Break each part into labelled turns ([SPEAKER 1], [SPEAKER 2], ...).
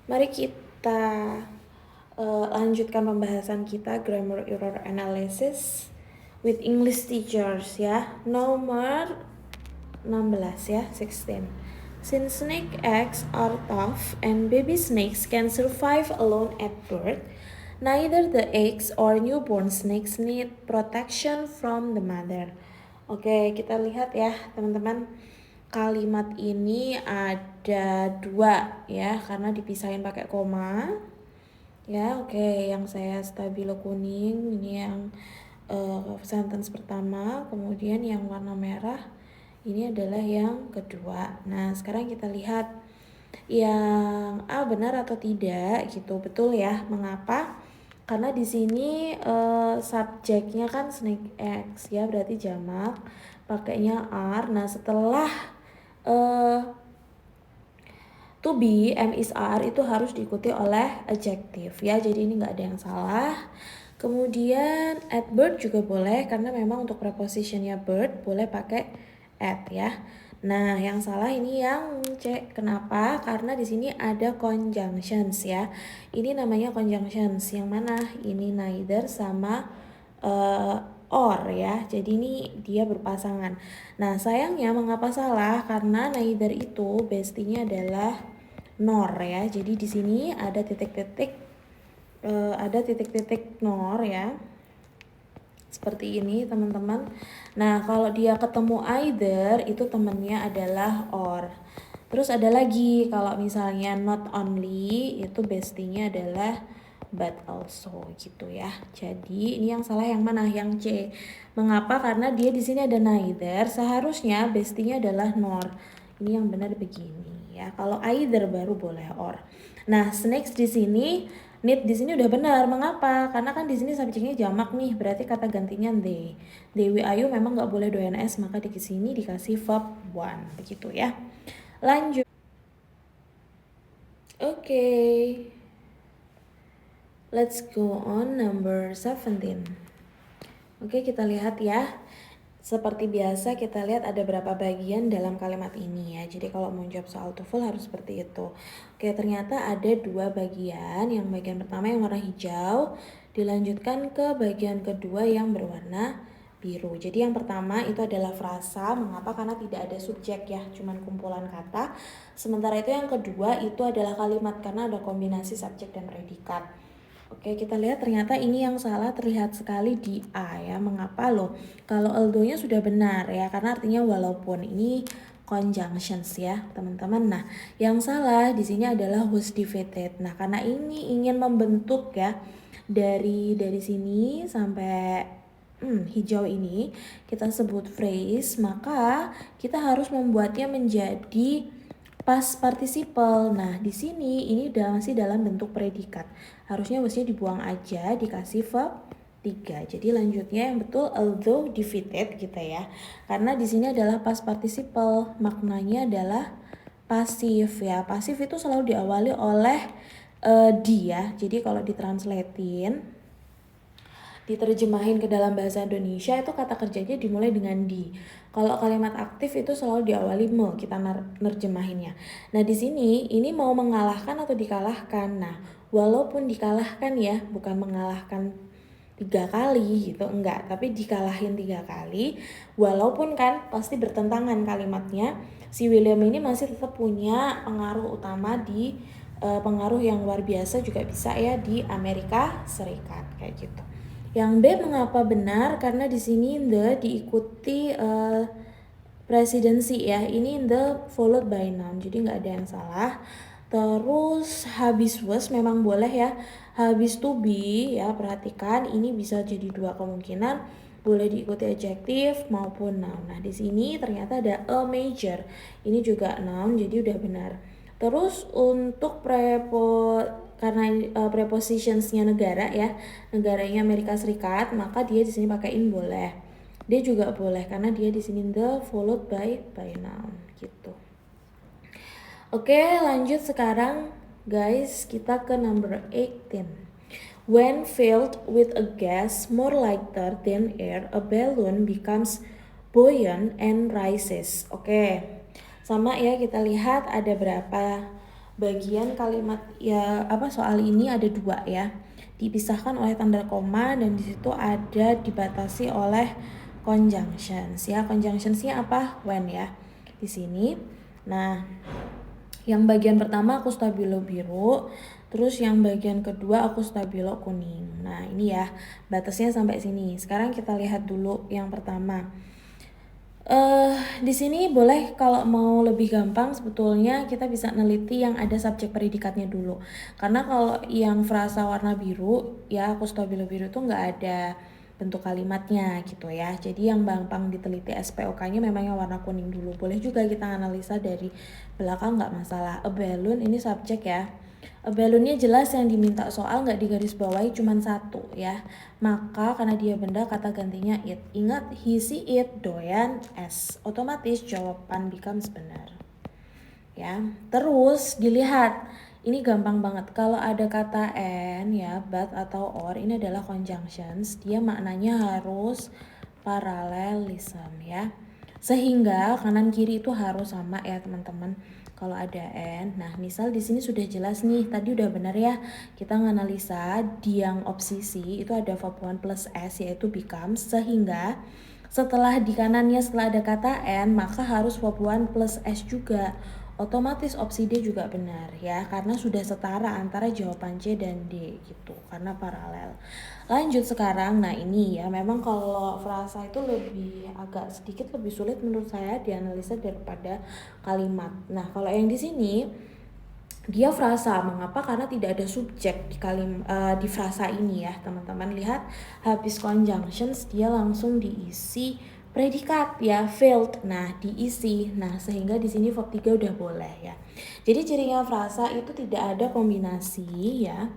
[SPEAKER 1] Mari kita lanjutkan pembahasan kita grammar error analysis with English teachers ya. Nomor 16 ya, 16. Since snake eggs are tough and baby snakes can survive alone at birth, neither the eggs or newborn snakes need protection from the mother. Oke, kita lihat ya teman-teman. Kalimat ini ada dua ya, karena dipisahin pakai koma. Ya, oke, yang saya stabilo kuning ini yang sentence pertama, kemudian yang warna merah ini adalah yang kedua. Nah, sekarang kita lihat yang A benar atau tidak gitu. Betul ya. Mengapa? Karena di sini subjeknya kan snake eggs ya, berarti jamak, pakainya are. Nah, setelah to be am is are itu harus diikuti oleh adjective ya, jadi ini nggak ada yang salah. Kemudian at bird juga boleh karena memang untuk prepositionnya bird boleh pakai at ya. Nah, yang salah ini yang C. Kenapa? Karena di sini ada conjunctions ya. Ini namanya conjunctions. Yang mana? Ini neither sama or ya. Jadi ini dia berpasangan. Nah, sayangnya mengapa salah? Karena neither itu bestinya adalah nor ya. Jadi di sini ada titik-titik nor ya. Seperti ini teman-teman. Nah, kalau dia ketemu either itu temennya adalah or. Terus ada lagi kalau misalnya not only itu bestinya adalah but also gitu ya. Jadi ini yang salah yang mana? Yang C. Mengapa? Karena dia di sini ada neither, seharusnya bestinya adalah nor. Ini yang benar begini ya. Kalau either baru boleh or. Nah, next di sini need di sini udah benar. Mengapa? Karena kan di sini subjeknya jamak nih, berarti kata gantinya they. Dewi Ayu memang nggak boleh doyan es, maka di sini dikasih verb one, begitu ya. Lanjut. Oke. Let's go on number 17. Oke, kita lihat ya. Seperti biasa kita lihat ada berapa bagian dalam kalimat ini ya. Jadi kalau mau jawab soal TOEFL harus seperti itu. Oke, ternyata ada dua bagian. Yang bagian pertama yang warna hijau, dilanjutkan ke bagian kedua yang berwarna biru. Jadi yang pertama itu adalah frasa. Mengapa? Karena tidak ada subjek ya, cuman kumpulan kata. Sementara itu yang kedua itu adalah kalimat karena ada kombinasi subjek dan predikat. Oke, kita lihat ternyata ini yang salah terlihat sekali di A ya. Mengapa loh? Kalau although-nya sudah benar ya, karena artinya walaupun ini conjunctions ya, teman-teman. Nah, yang salah di sini adalah whose defeated. Nah, karena ini ingin membentuk ya dari sini sampai hijau ini kita sebut phrase, maka kita harus membuatnya menjadi past participle. Nah, di sini ini masih dalam bentuk predikat. Harusnya dibuang aja, dikasih verb 3. Jadi lanjutnya yang betul although defeated gitu ya. Karena di sini adalah past participle, maknanya adalah pasif ya. Pasif itu selalu diawali oleh dia. Jadi kalau ditranslatein, diterjemahin ke dalam bahasa Indonesia itu kata kerjanya dimulai dengan di. Kalau kalimat aktif itu selalu diawali me, kita nerjemahinnya. Nah, di sini ini mau mengalahkan atau dikalahkan. Nah, walaupun dikalahkan ya, bukan mengalahkan 3 kali gitu, enggak, tapi dikalahin 3 kali. Walaupun kan pasti bertentangan kalimatnya, si William ini masih tetap punya pengaruh utama di pengaruh yang luar biasa juga bisa ya di Amerika Serikat kayak gitu. Yang B mengapa benar? Karena di sini the diikuti presidensi ya. Ini the followed by noun. Jadi nggak ada yang salah. Terus habis was memang boleh ya. Habis to be ya, perhatikan ini bisa jadi dua kemungkinan. Boleh diikuti adjektif maupun noun. Nah, di sini ternyata ada a major. Ini juga noun, jadi udah benar. Terus untuk karena prepositionsnya negara ya, negaranya Amerika Serikat, maka dia di sini pakai in boleh. Dia juga boleh karena dia di sini the followed by noun gitu. Oke, lanjut sekarang guys, kita ke number 18. When filled with a gas more lighter than air, a balloon becomes buoyant and rises. Oke. Sama ya, kita lihat ada berapa bagian kalimat ya soal ini ada dua ya, dipisahkan oleh tanda koma dan di situ ada dibatasi oleh conjunctions ya. Conjunctionsnya apa? When ya di sini. Nah, yang bagian pertama aku stabilo biru, terus yang bagian kedua aku stabilo kuning. Nah ini ya batasnya sampai sini. Sekarang kita lihat dulu yang pertama. Di sini boleh kalau mau lebih gampang sebetulnya kita bisa neliti yang ada subjek predikatnya dulu. Karena kalau yang frasa warna biru ya aku stabilo biru itu nggak ada bentuk kalimatnya gitu ya. Jadi yang gampang diteliti SPOK-nya memang yang warna kuning dulu. Boleh juga kita analisa dari belakang, nggak masalah. A balloon ini subjek ya. Balloonnya jelas yang diminta soal nggak digarisbawahi cuma satu ya. Maka karena dia benda kata gantinya it. Ingat he, she, it, doyan, es. Otomatis jawaban becomes benar. Ya, terus dilihat. Ini gampang banget. Kalau ada kata and ya, but atau or, ini adalah conjunctions. Dia maknanya harus parallelism ya. Sehingga kanan kiri itu harus sama ya teman-teman. Kalau ada and, nah misal di sini sudah jelas nih, tadi udah benar ya. Kita nganalisa di yang opsi C itu ada verb 1 plus s yaitu becomes, sehingga setelah di kanannya setelah ada kata and maka harus verb 1 plus s juga. Otomatis opsi D juga benar ya, karena sudah setara antara jawaban C dan D gitu, karena paralel. Lanjut sekarang, nah ini ya memang kalau frasa itu agak sedikit lebih sulit menurut saya dianalisa daripada kalimat. Nah kalau yang di sini dia frasa, mengapa? Karena tidak ada subjek di frasa ini ya teman-teman. Lihat habis conjunctions dia langsung diisi predikat ya, failed. Nah, diisi. Nah, sehingga di sini verb 3 udah boleh ya. Jadi cirinya frasa itu tidak ada kombinasi ya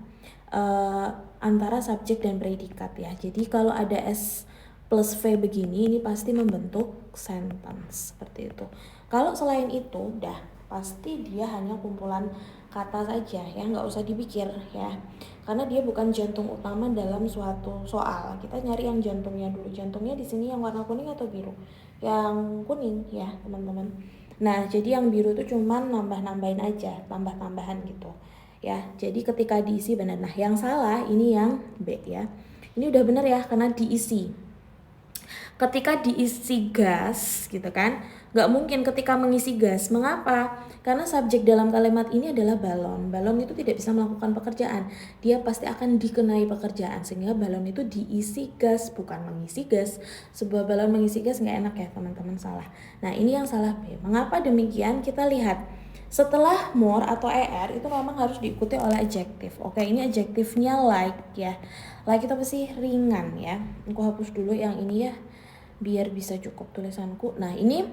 [SPEAKER 1] antara subjek dan predikat ya. Jadi kalau ada S plus V begini, ini pasti membentuk sentence seperti itu. Kalau selain itu udah pasti dia hanya kumpulan kata saja ya, nggak usah dipikir ya, karena dia bukan jantung utama dalam suatu soal. Kita nyari yang jantungnya dulu. Jantungnya di sini yang warna kuning atau biru? Yang kuning ya teman-teman. Nah jadi yang biru itu cuman nambah-nambahin aja, tambah-tambahan gitu ya. Jadi ketika diisi benar. Nah yang salah ini yang B ya. Ini udah benar ya karena diisi. Ketika diisi gas gitu kan, nggak mungkin ketika mengisi gas. Mengapa? Karena subjek dalam kalimat ini adalah balon. Balon itu tidak bisa melakukan pekerjaan, dia pasti akan dikenai pekerjaan, sehingga balon itu diisi gas, bukan mengisi gas. Sebuah balon mengisi gas nggak enak ya teman-teman, salah. Nah ini yang salah B. Mengapa demikian? Kita lihat setelah more atau er itu memang harus diikuti oleh adjektif. Oke, ini adjektifnya like ya. Like itu apa sih? Ringan ya. Aku hapus dulu yang ini ya, biar bisa cukup tulisanku. Nah ini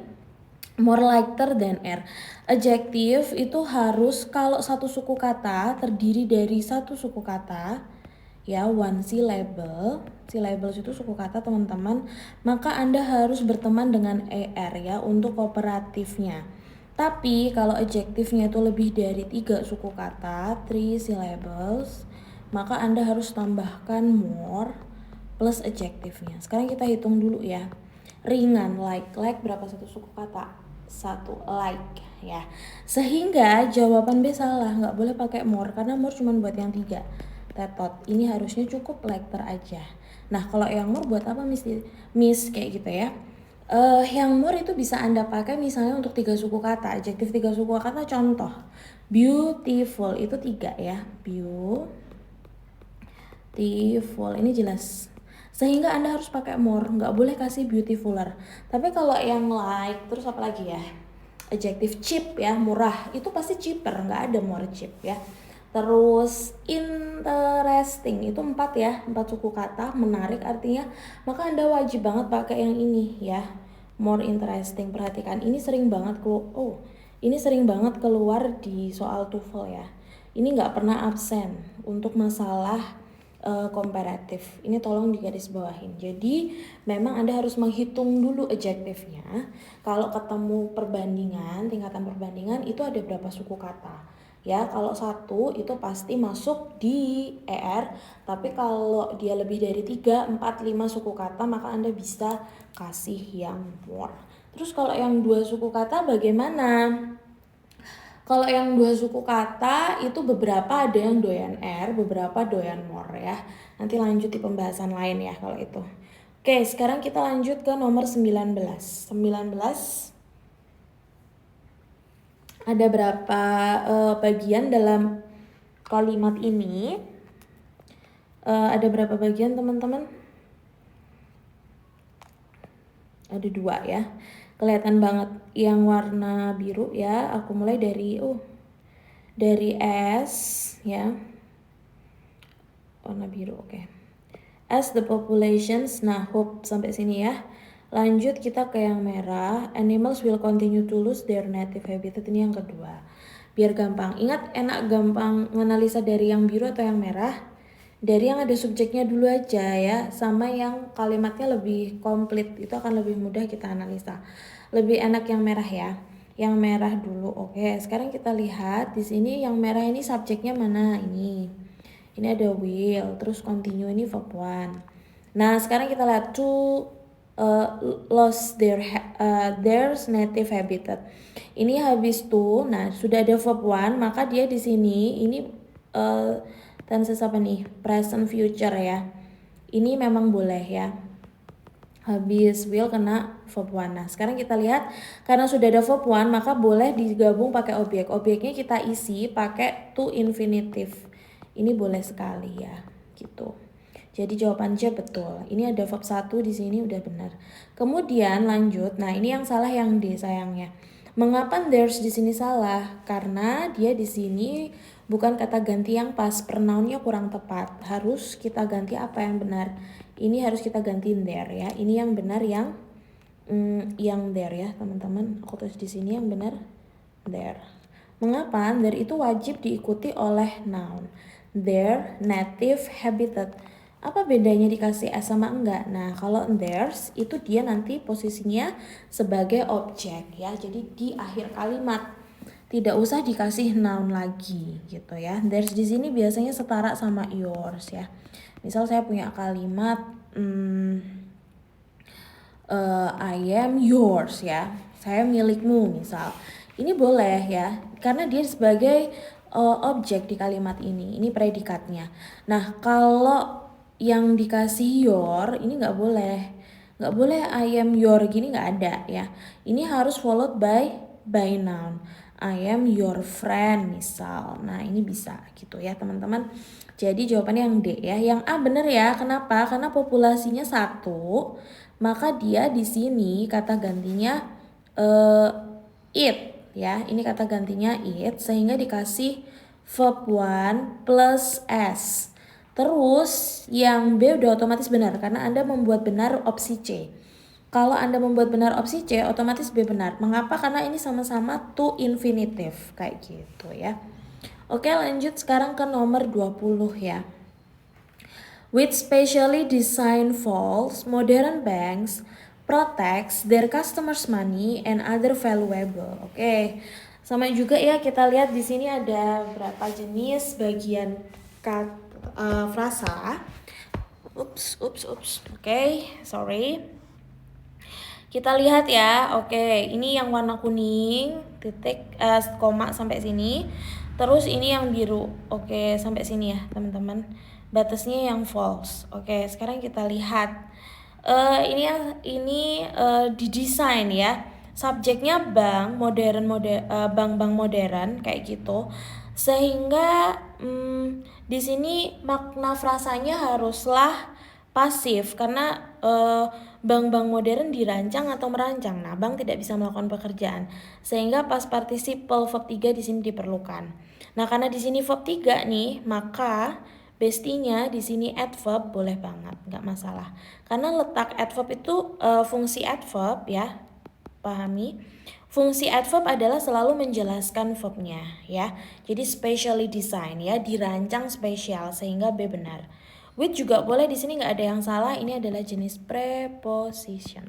[SPEAKER 1] more lighter than air. Adjektif itu harus kalau satu suku kata terdiri dari satu suku kata ya, one syllable. Syllables itu suku kata teman-teman, maka Anda harus berteman dengan er ya untuk kooperatifnya. Tapi kalau adjektifnya itu lebih dari 3 suku kata, 3 syllables, maka Anda harus tambahkan more plus adjektifnya. Sekarang kita hitung dulu ya. Ringan, like berapa satu suku kata? 1, like ya. Sehingga jawaban B salah, nggak boleh pakai more karena more cuma buat yang 3. Tetot, ini harusnya cukup lighter aja. Nah kalau yang more buat apa miss kayak gitu ya. Yang more itu bisa Anda pakai misalnya untuk 3 suku kata, adjektif 3 suku kata. Contoh, beautiful itu 3 ya, beautiful ini jelas. Sehingga Anda harus pakai more, nggak boleh kasih beautifuler. Tapi kalau yang like, terus apa lagi ya? Adjektif cheap ya, murah, itu pasti cheaper, nggak ada more cheap ya. Terus interesting itu 4 ya, 4 suku kata, menarik artinya, maka Anda wajib banget pakai yang ini ya, more interesting. Perhatikan, ini sering banget ini sering banget keluar di soal TOEFL ya. Ini nggak pernah absen untuk masalah komparatif. Ini tolong digarisbawahin. Jadi memang Anda harus menghitung dulu adjektifnya. Kalau ketemu perbandingan, tingkatan perbandingan itu ada berapa suku kata. Ya, kalau 1 itu pasti masuk di ER, tapi kalau dia lebih dari 3, 4, 5 suku kata maka Anda bisa kasih yang more. Terus kalau yang 2 suku kata bagaimana? Kalau yang dua suku kata itu beberapa ada yang doyan R, beberapa doyan more ya. Nanti lanjut di pembahasan lain ya kalau itu. Oke, sekarang kita lanjut ke nomor 19. 19 ada berapa bagian dalam kalimat ini? Ada berapa bagian teman-teman? Ada 2 ya. Kelihatan banget yang warna biru ya. Aku mulai dari S ya. Warna biru, oke. As the populations, nah hope sampai sini ya. Lanjut kita ke yang merah. Animals will continue to lose their native habitat. Ini yang kedua. Biar gampang. Ingat enak gampang menganalisa dari yang biru atau yang merah. Dari yang ada subjeknya dulu aja ya, sama yang kalimatnya lebih komplit, itu akan lebih mudah kita analisa. Lebih enak yang merah ya. Yang merah dulu. Oke, sekarang kita lihat di sini yang merah ini subjeknya mana? Ini ada will, terus continue ini verb 1. Nah, sekarang kita lihat to lost their native habitat. Ini habis to, nah sudah ada verb 1, maka dia di sini ini tenses apa nih? Present future ya. Ini memang boleh ya. Habis will kena verb 1. Nah, sekarang kita lihat karena sudah ada verb 1 maka boleh digabung pakai objek. Objeknya kita isi pakai to infinitive. Ini boleh sekali ya, gitu. Jadi jawaban C betul. Ini ada verb 1 di sini udah benar. Kemudian lanjut. Nah, ini yang salah yang D sayangnya. Mengapa there's di sini salah? Karena dia di sini bukan kata ganti yang pas, pronounnya kurang tepat. Harus kita ganti apa yang benar. Ini harus kita ganti there ya. Ini yang benar yang there ya, teman-teman. Aku tulis di sini yang benar there. Mengapa? There itu wajib diikuti oleh noun. Their native habitat. Apa bedanya dikasih S sama enggak? Nah, kalau theirs itu dia nanti posisinya sebagai objek ya. Jadi di akhir kalimat. Tidak usah dikasih noun lagi gitu ya. Theirs di sini biasanya setara sama yours ya. Misal saya punya kalimat I am yours ya. Saya milikmu misal. Ini boleh ya. Karena dia sebagai objek di kalimat ini. Ini predikatnya. Nah, kalau yang dikasih your ini nggak boleh. Nggak boleh I am your gini nggak ada ya. Ini harus followed by noun. I am your friend misal. Nah, ini bisa gitu ya teman-teman. Jadi jawabannya yang D ya. Yang A bener ya. Kenapa? Karena populasinya 1. Maka dia di sini kata gantinya it ya. Ini kata gantinya it sehingga dikasih verb 1 plus S. Terus yang B udah otomatis benar karena Anda membuat benar opsi C. Kalau Anda membuat benar opsi C, otomatis B benar. Mengapa? Karena ini sama-sama to infinitive kayak gitu ya. Oke, lanjut sekarang ke nomor 20 ya. With specially designed vaults, modern banks protects their customers' money and other valuable. Oke. Sama juga ya, kita lihat di sini ada berapa jenis bagian frasa. Ups. Oke, sorry. Kita lihat ya. Oke, ini yang warna kuning, titik koma sampai sini. Terus ini yang biru. Oke, sampai sini ya, teman-teman. Batasnya yang false. Oke, sekarang kita lihat. Ini didesain ya. Subjeknya bank modern kayak gitu. Sehingga di sini makna frasanya haruslah pasif karena bank-bank modern dirancang atau merancang. Nah, bank tidak bisa melakukan pekerjaan. Sehingga past participle verb 3 di sini diperlukan. Nah, karena di sini verb 3 nih, maka bestinya di sini adverb boleh banget, nggak masalah. Karena letak adverb itu fungsi adverb ya. Pahami? Fungsi adverb adalah selalu menjelaskan verbnya ya. Jadi specially design ya, dirancang spesial sehingga B benar. With juga boleh, di sini nggak ada yang salah. Ini adalah jenis preposition.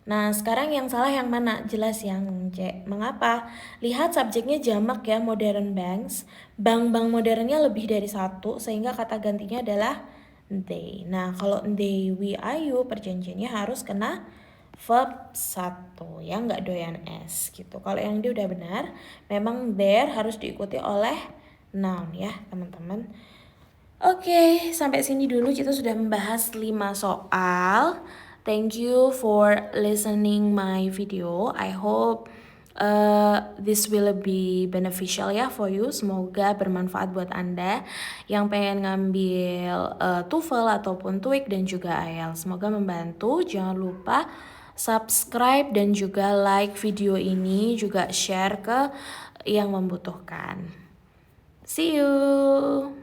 [SPEAKER 1] Nah, sekarang yang salah yang mana? Jelas yang C. Mengapa? Lihat subjeknya jamak ya, modern banks. Bank-bank modernnya lebih dari 1 sehingga kata gantinya adalah they. Nah, kalau they, we, are you perjanjiannya harus kena verb 1 ya, nggak doyan es gitu. Kalau yang dia udah benar, memang there harus diikuti oleh noun ya teman-teman. Oke, sampai sini dulu kita sudah membahas 5 soal. Thank you for listening my video. I hope this will be beneficial ya for you. Semoga bermanfaat buat Anda yang pengen ngambil TOEFL ataupun TOEIC dan juga IELTS. Semoga membantu. Jangan lupa subscribe dan juga like video ini, juga share ke yang membutuhkan. See you.